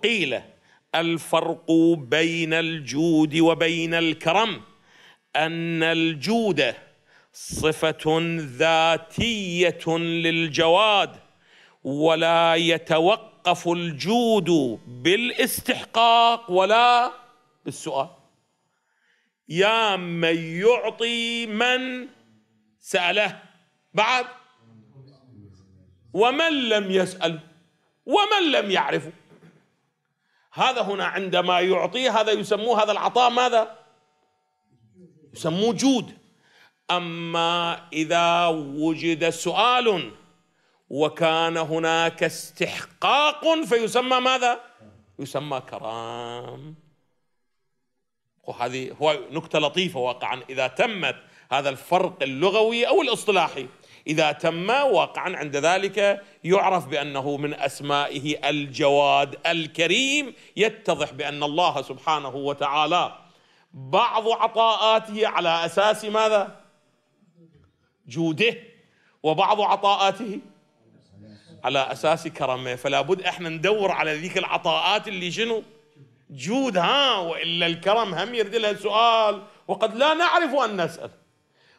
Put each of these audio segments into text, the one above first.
قيل الفرق بين الجود وبين الكرم أن الجود صفة ذاتية للجواد، ولا يتوقف الجود بالاستحقاق ولا بالسؤال. يا من يعطي من سأله، بعد ومن لم يسأل ومن لم يعرفه. هذا هنا عندما يعطي هذا يسموه هذا العطاء ماذا؟ يسموه جود. أما إذا وجد سؤال وكان هناك استحقاق فيسمى ماذا؟ يسمى كرم. وهذه هو نكتة لطيفة واقعا. إذا تمت هذا الفرق اللغوي أو الاصطلاحي، إذا تم واقعا عند ذلك يعرف بأنه من أسمائه الجواد الكريم. يتضح بأن الله سبحانه وتعالى بعض عطاءاته على أساس ماذا؟ جوده، وبعض عطاءاته على أساس كرمه. فلا بد احنا ندور على ذيك العطاءات اللي شنو؟ جود. وإلا الكرم هم يريد لها سؤال وقد لا نعرف أن نسأل،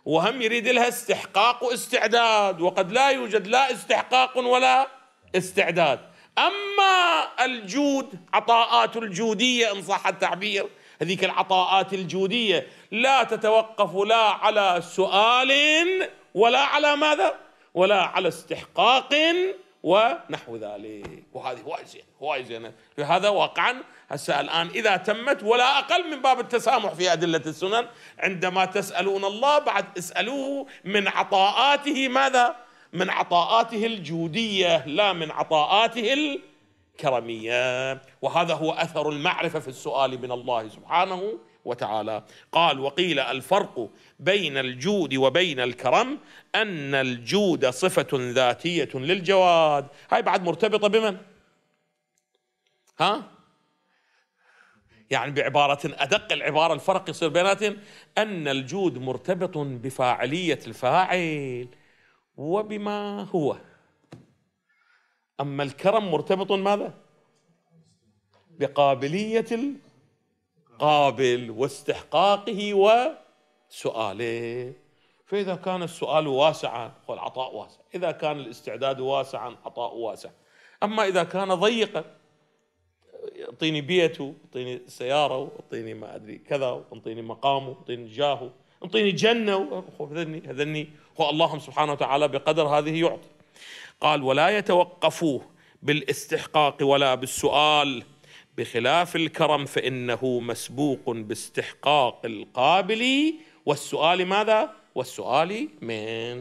وهم يريد لها استحقاق واستعداد وقد لا يوجد لا استحقاق ولا استعداد. أما الجود، عطاءات الجودية إن صح التعبير، هذيك العطاءات الجودية لا تتوقف لا على سؤال ولا على ماذا؟ ولا على استحقاق ونحو ذلك. وهذه هواي زينة. لهذا واقعا هسه الآن إذا تمت، ولا أقل من باب التسامح في أدلة السنن، عندما تسألون الله بعد اسألوه من عطاءاته ماذا؟ من عطاءاته الجودية لا من عطاءاته الكرمية. وهذا هو أثر المعرفة في السؤال من الله سبحانه وتعالى. قال وقيل الفرق بين الجود وبين الكرم أن الجود صفة ذاتية للجواد. هاي بعد مرتبطة بمن؟ يعني بعبارة أدق العبارة الفرق يصير بيناتهم أن الجود مرتبط بفاعلية الفاعل وبما هو، أما الكرم مرتبط ماذا؟ بقابلية القابل واستحقاقه وسؤاله. فإذا كان السؤال واسعا فالعطاء واسع، إذا كان الاستعداد واسعا عطاء واسع. أما إذا كان ضيقا، اعطيني بيته، اعطيني سيارة، اعطيني ما أدري كذا، اعطيني مقامه، اعطيني جاهه، اعطيني جنة، هذني هو الله سبحانه وتعالى بقدر هذه يعطي. قال ولا يتوقفوا بالاستحقاق ولا بالسؤال، بخلاف الكرم فإنه مسبوق باستحقاق القابل والسؤال ماذا؟ والسؤال من